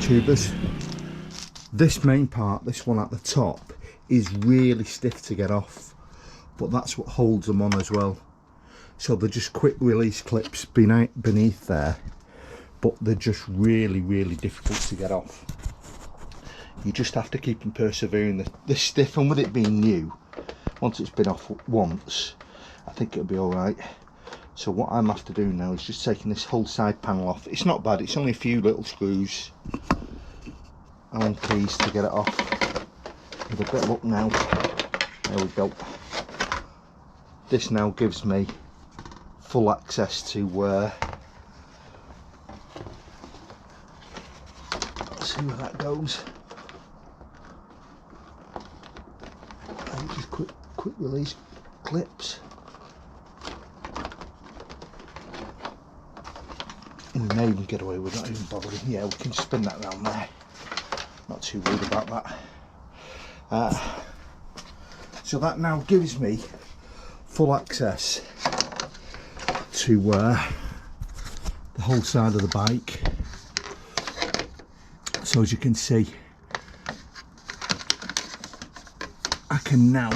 YouTubers. This main part, this one at the top, is really stiff to get off, but that's what holds them on as well. So they're just quick release clips beneath there, but they're just really difficult to get off. You just have to keep them persevering. They're stiff, and with it being new, once it's been off once, I think it'll be alright. So what I'm have to do now is just taking this whole side panel off. It's not bad, it's only a few little screws and keys to get it off. With a bit of luck now, there we go. This now gives me full access to let's see where that goes. And just quick release clips. We may even get away with not even bothering. Yeah, we can spin that around there. Not too worried about that. So that now gives me full access to the whole side of the bike. So as you can see, I can now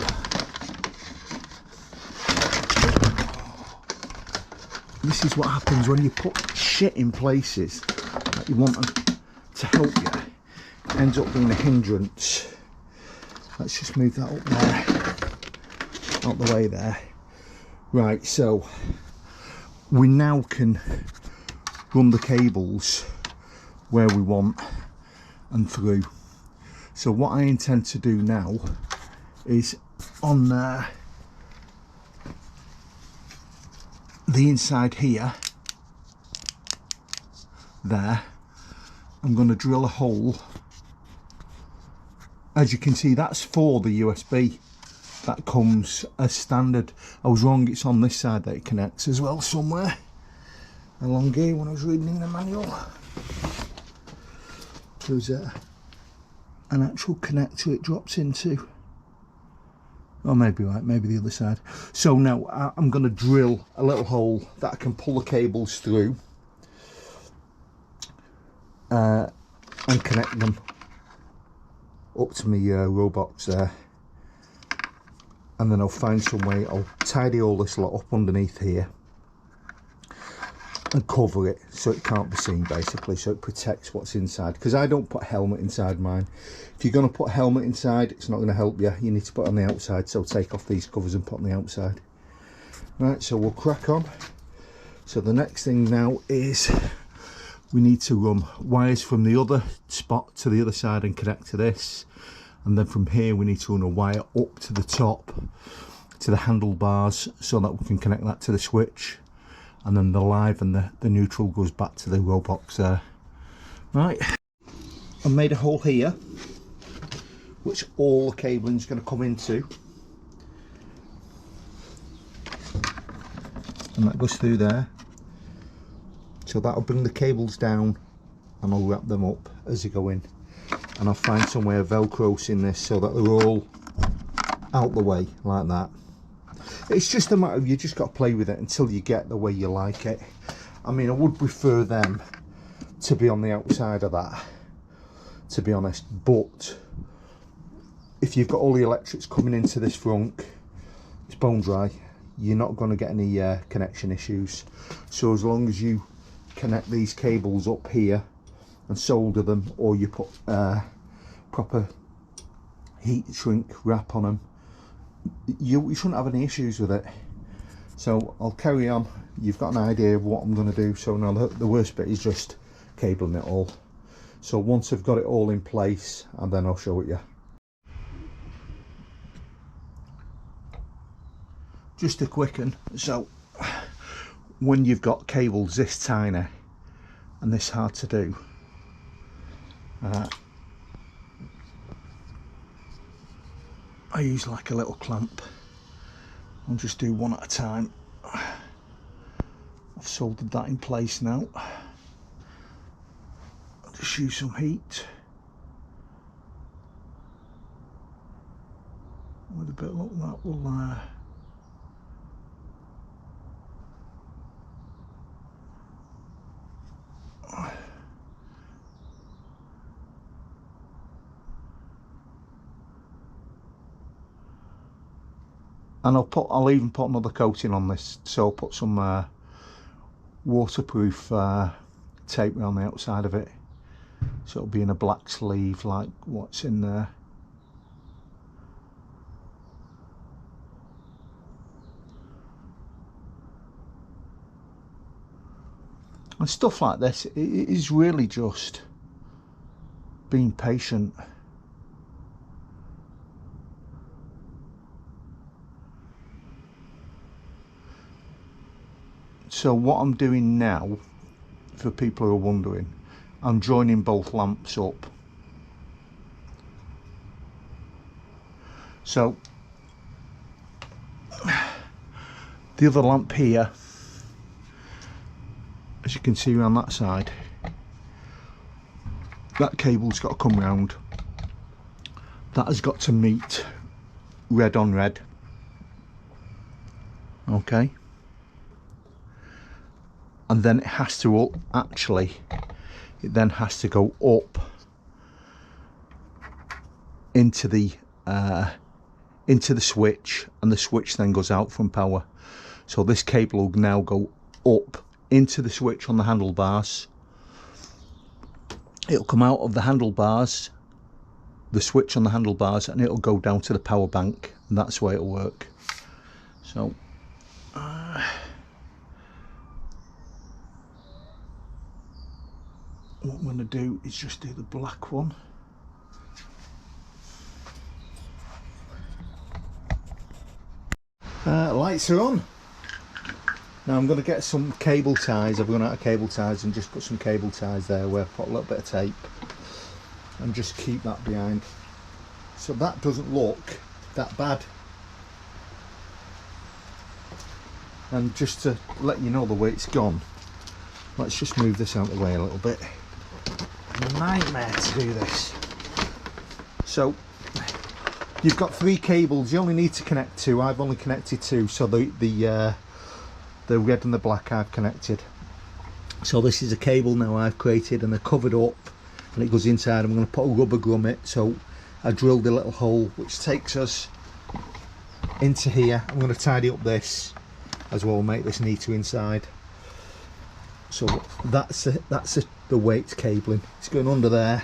this is what happens when you put shit in places that you want them to help you. It ends up being a hindrance. Let's just move that up there, out the way there. Right, so we now can run the cables where we want and through. So what I intend to do now is on the inside here, there, I'm going to drill a hole. As you can see, that's for the USB. That comes as standard. I was wrong, it's on this side that it connects as well somewhere along here when I was reading in the manual. There's an actual connector it drops into. Or maybe right, maybe the other side. So now I'm going to drill a little hole that I can pull the cables through and connect them up to my robots there, and then I'll find some way. I'll tidy all this lot up underneath here and cover it so it can't be seen, basically, so it protects what's inside, because I don't put helmet inside mine. If you're going to put helmet inside, it's not going to help you. You need to put it on the outside, so take off these covers and put on the outside. Right, so we'll crack on. So the next thing now is we need to run wires from the other spot to the other side and connect to this, and then from here we need to run a wire up to the top to the handlebars so that we can connect that to the switch, and then the live and the neutral goes back to the robots there. Right, I've made a hole here which all the cabling is going to come into, and that goes through there. So that'll bring the cables down, and I'll wrap them up as they go in, and I'll find some way of velcro in this so that they're all out the way like that. It's just a matter of, you just got to play with it until you get the way you like it. I mean, I would prefer them to be on the outside of that, to be honest, but if you've got all the electrics coming into this front, it's bone dry, you're not going to get any connection issues. So as long as you connect these cables up here and solder them, or you put proper heat shrink wrap on them, you shouldn't have any issues with it. So I'll carry on. You've got an idea of what I'm going to do. So now the worst bit is just cabling it all. So once I've got it all in place, and then I'll show it you. Just a quick one. So when you've got cables this tiny and this hard to do, I use like a little clamp. I'll just do one at a time. I've soldered that in place now. I'll just use some heat. With a bit of luck, that will And I'll even put another coating on this, so I'll put some waterproof tape around the outside of it, so it'll be in a black sleeve like what's in there. And stuff like this, it is really just being patient. So what I'm doing now, for people who are wondering, I'm joining both lamps up. So the other lamp here, as you can see around that side, that cable's got to come round. That has got to meet red on red. Okay. And then it has to it then has to go up into the switch, and the switch then goes out from power. So this cable will now go up into the switch on the handlebars. It'll come out of the handlebars, the switch on the handlebars, and it'll go down to the power bank, and that's the way it'll work. So what I'm going to do is just do the black one. Lights are on. Now I'm going to get some cable ties. I've run out of cable ties, and just put some cable ties there where I put a little bit of tape, and just keep that behind, so that doesn't look that bad. And just to let you know the way it's gone, let's just move this out of the way a little bit. Nightmare to do this. So you've got 3 cables, you only need to connect 2. I've only connected 2, so the red and the black I've connected. So this is a cable now I've created, and they're covered up, and it goes inside. I'm going to put a rubber grommet, so I drilled a little hole which takes us into here. I'm going to tidy up this as well, make this neater inside. So that's the weight cabling. It's going under there,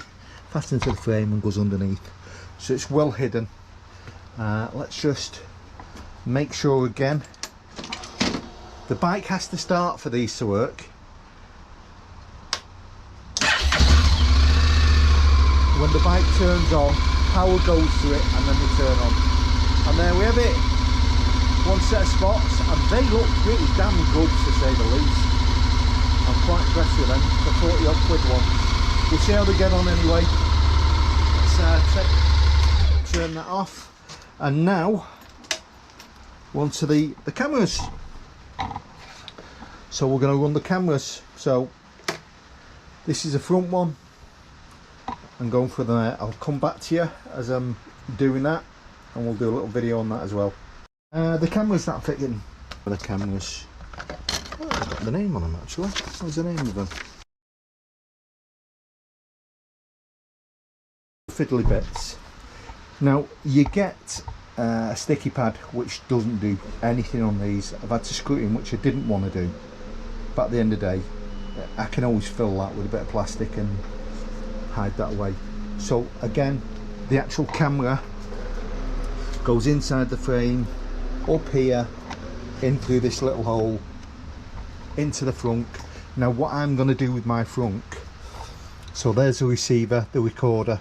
fastened to the frame, and goes underneath, so it's well hidden. Let's just make sure again. The bike has to start for these to work. When the bike turns on, power goes to it, and then they turn on. And there we have it. One set of spots, and they look pretty damn good, to say the least. I'm quite impressed with them. The 40 odd quid one. We'll see how they get on anyway. Let's turn that off. And now, onto the cameras. So we're going to run the cameras. So this is a front one. I'm going for the. I'll come back to you as I'm doing that, and we'll do a little video on that as well. The cameras that fit in. The cameras. Oh, I've got the name on them actually. What's the name of them? Fiddly bits. Now you get a sticky pad which doesn't do anything on these. I've had to screw it in, which I didn't want to do, but at the end of the day I can always fill that with a bit of plastic and hide that away. So again, the actual camera goes inside the frame, up here, in through this little hole, into the frunk. Now what I'm going to do with my frunk, so there's the receiver, the recorder.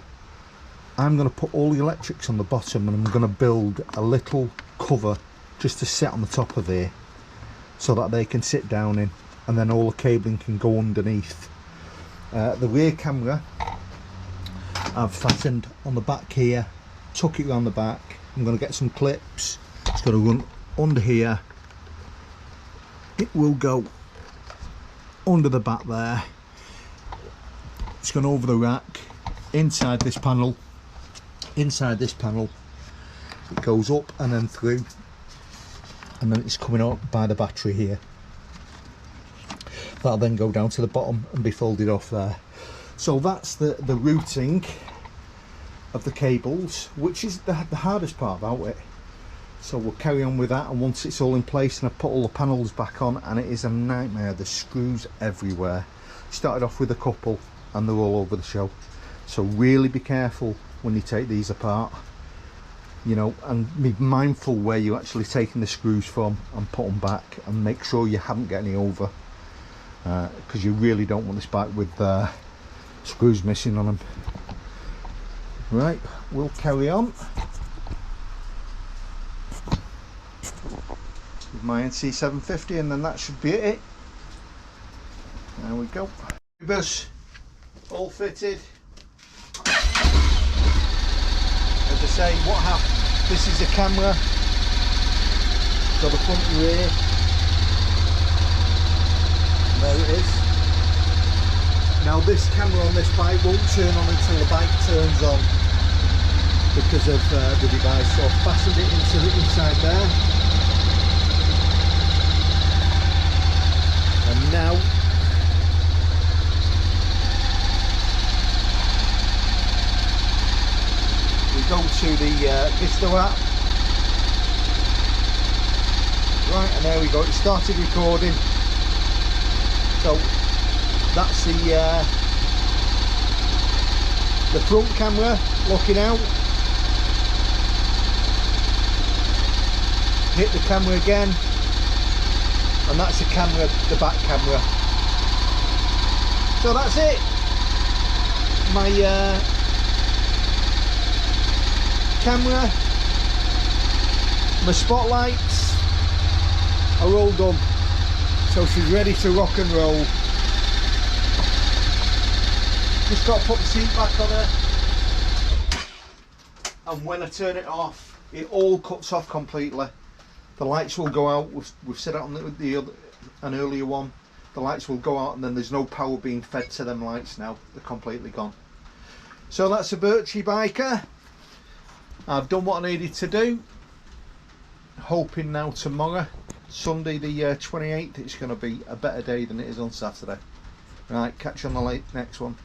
I'm going to put all the electrics on the bottom, and I'm going to build a little cover just to sit on the top of there, so that they can sit down in, and then all the cabling can go underneath. The rear camera I've fastened on the back here, tuck it around the back. I'm going to get some clips. It's going to run under here. It will go under the back there. It's going over the rack, inside this panel. Inside this panel, it goes up and then through, and then it's coming up by the battery here. That'll then go down to the bottom and be folded off there. So that's the routing of the cables, which is the hardest part about it. So we'll carry on with that, and once it's all in place and I put all the panels back on, and it is a nightmare, there's screws everywhere. Started off with a couple and they're all over the show, so really be careful when you take these apart, you know, and be mindful where you're actually taking the screws from, and put them back and make sure you haven't got any over, because you really don't want this bike with screws missing on them. Right, we'll carry on with my NC750, and then that should be it. There we go. Bus all fitted. As I say, what happened, this is the camera, so the front and rear, there it is. Now this camera on this bike won't turn on until the bike turns on because of the device, so I've fastened it into the inside there, and now we go to the VSYSTO app. Right, and there we go, it started recording. So that's the front camera looking out. Hit the camera again, and that's the camera, the back camera. So that's it. My camera, my spotlights are all done, so she's ready to rock and roll. Just got to put the seat back on her, and when I turn it off it all cuts off completely. The lights will go out. We've set it on an earlier one. The lights will go out, and then there's no power being fed to them lights now. They're completely gone. So that's a Birchie biker. I've done what I needed to do. Hoping now tomorrow, Sunday the 28th, it's going to be a better day than it is on Saturday. Right, catch you on the next one.